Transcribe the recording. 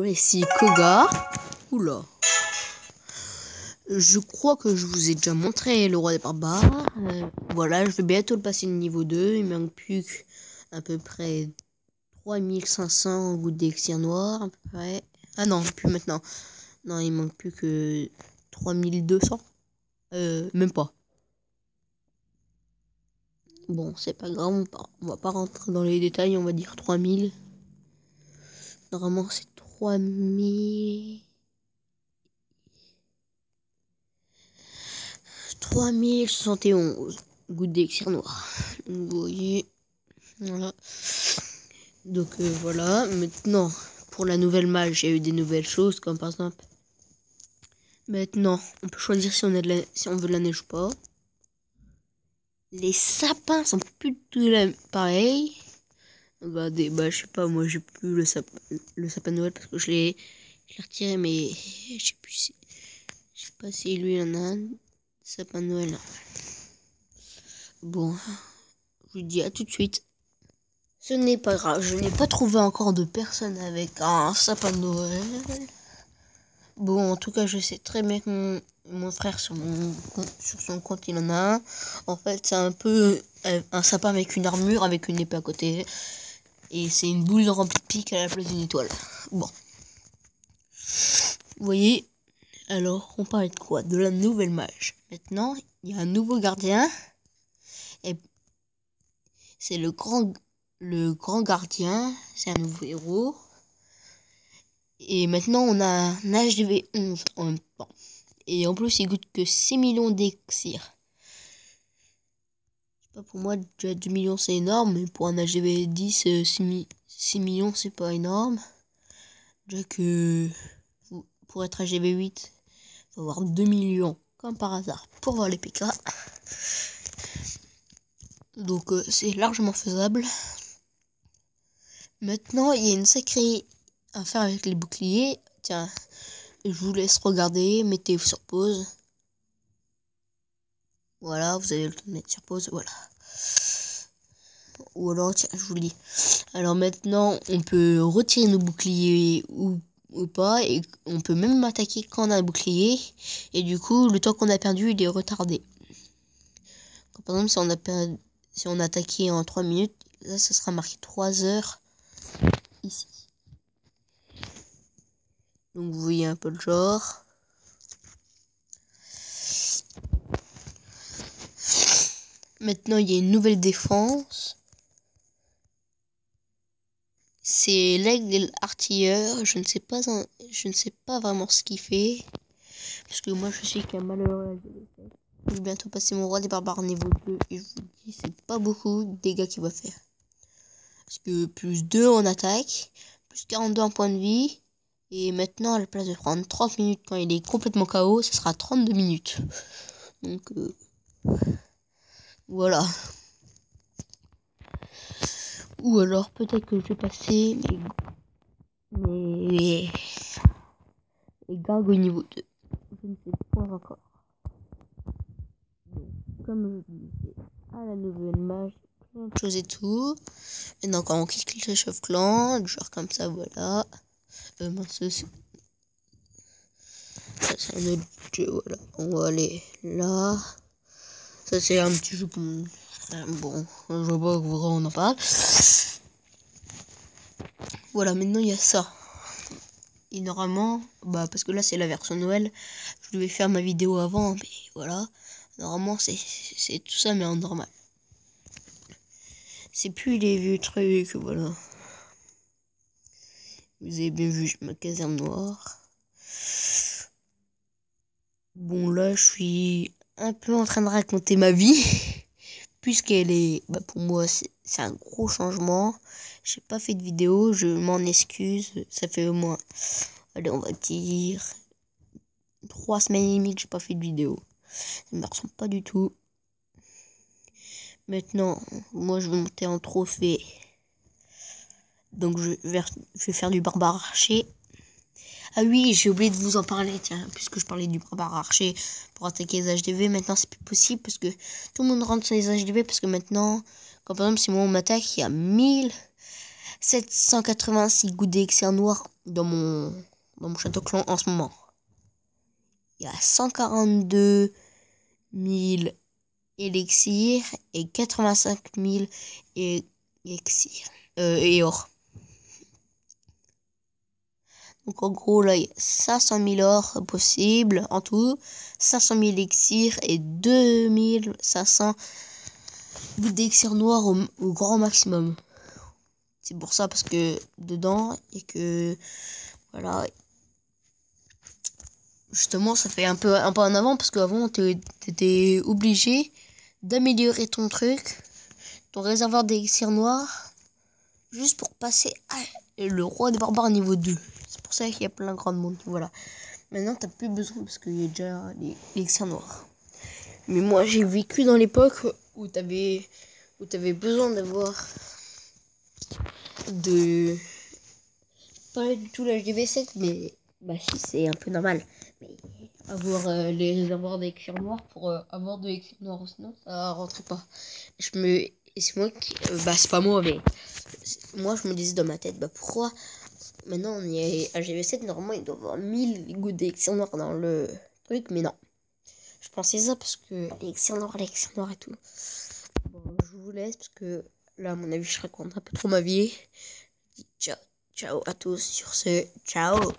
Ici Koga. Oula. Je crois que je vous ai déjà montré le roi des barbares. Voilà, je vais bientôt le passer de niveau 2. Il manque plus qu'à peu près 3500 gouttes d'élixir noir. À peu près. Ah non, plus maintenant. Non, il manque plus que 3200. Même pas. Bon, c'est pas grave, on va pas rentrer dans les détails, on va dire 3000. Normalement, c'est 3000. 3071 gouttes d'élixir noir. Vous voyez. Voilà. Donc voilà. Maintenant, pour la nouvelle mage, il y a eu des nouvelles choses, comme par exemple. Maintenant, on peut choisir si on veut de la neige ou pas. Les sapins sont plus du tout pareils. Regardez, je sais pas, moi j'ai plus le sapin de Noël parce que je l'ai retiré, mais je sais plus je sais pas si lui en a un sapin de Noël. Bon, je vous dis à tout de suite. Ce n'est pas grave, je n'ai pas trouvé encore de personne avec un sapin de Noël. Bon, en tout cas, je sais très bien que mon frère sur son compte, il en a un. En fait, c'est un peu un sapin avec une armure, avec une épée à côté. Et c'est une boule remplie de pique à la place d'une étoile. Bon. Vous voyez. Alors, on parlait de quoi? De la nouvelle mage. Maintenant, il y a un nouveau gardien. Et c'est le grand gardien. C'est un nouveau héros. Et maintenant, on a un HDV 11 en même temps. Et en plus, il coûte que 6 millions d'élixir. Pour moi, déjà 2 millions, c'est énorme. Mais pour un HDV 10, 6 millions, c'est pas énorme. Déjà que pour être HDV 8, il faut avoir 2 millions, comme par hasard, pour voir les PK. Donc, c'est largement faisable. Maintenant, il y a une sacrée affaire avec les boucliers. Tiens, je vous laisse regarder. Mettez-vous sur pause. Voilà, vous avez le temps de mettre sur pause. Voilà. Ou alors, tiens, je vous le dis. Alors maintenant, on peut retirer nos boucliers ou pas. Et on peut même attaquer quand on a un bouclier. Et du coup, le temps qu'on a perdu, il est retardé. Par exemple, si on a attaqué en 3 minutes, là, ça sera marqué 3 heures ici. Donc, vous voyez un peu le genre. Maintenant, il y a une nouvelle défense. C'est l'aigle artilleur. Je ne sais pas vraiment ce qu'il fait. Parce que moi, je suis qu'un malheureux. Je vais bientôt passer mon roi des barbares niveau 2. Et je vous dis, c'est pas beaucoup de dégâts qu'il va faire. Parce que plus 2 en attaque, plus 42 en point de vie. Et maintenant, à la place de prendre 30 minutes quand il est complètement KO, ce sera 32 minutes. Donc, voilà. Ou alors, peut-être que je vais passer les gardes au niveau 2. Je ne sais pas encore. Comme je disais, à la nouvelle mage, plein de choses et tout. Maintenant, quand on clique le chef clan, genre comme ça, voilà. Ça, c'est un autre jeu, voilà. On va aller là. Ça, c'est un petit jeu bon, je vois pas vraiment on en parle. Voilà, maintenant il y a ça. Et normalement, parce que là c'est la version Noël, je devais faire ma vidéo avant, mais voilà. Normalement c'est tout ça, mais en normal. C'est plus les vieux trucs, voilà. Vous avez bien vu ma caserne noire. Bon, là je suis un peu en train de raconter ma vie. Puisqu'elle est, pour moi, c'est un gros changement. J'ai pas fait de vidéo, je m'en excuse. Ça fait au moins, allez, on va dire 3 semaines et demie que j'ai pas fait de vidéo. Ça me ressemble pas du tout. Maintenant, moi, je vais monter en trophée. Donc, je vais faire du barbare archer. Ah oui, j'ai oublié de vous en parler, tiens, puisque je parlais du barbare archer pour attaquer les HDV. Maintenant, c'est plus possible parce que tout le monde rentre sur les HDV parce que maintenant, quand par exemple, si moi on m'attaque, il y a 1000 786 gouttes d'élixir noir dans mon château clan en ce moment. Il y a 142 000 élixirs et 85 000 élixirs et or. Donc en gros là il y a 500 000 or possible en tout, 500 000 élixirs et 2500 gouttes d'élixir noir au grand maximum. C'est pour ça parce que dedans et que voilà, justement ça fait un peu en avant parce qu'avant t'étais obligé d'améliorer ton truc, ton réservoir d'élixir noir, juste pour passer à le roi des barbares niveau 2. C'est pour ça qu'il y a plein de grands monde. Voilà. Maintenant t'as plus besoin parce qu'il y a déjà l'élixir noir. Mais moi j'ai vécu dans l'époque où t'avais besoin d'avoir pas du tout l'âge V7, mais bah si, c'est un peu normal. Mais avoir les réservoirs d'élixir noir pour avoir de l'élixir noir, sinon ça rentrait pas. Et c'est moi qui c'est pas moi, mais moi je me disais dans ma tête, bah pourquoi maintenant on est à GV7, normalement il doit y avoir 1000 gouttes d'élixir noir dans le truc, mais non. Je pensais ça parce que l'élixir noir et tout. Bon, je vous laisse parce que là, à mon avis, je raconte un peu trop ma vie. Ciao, ciao à tous sur ce. Ciao.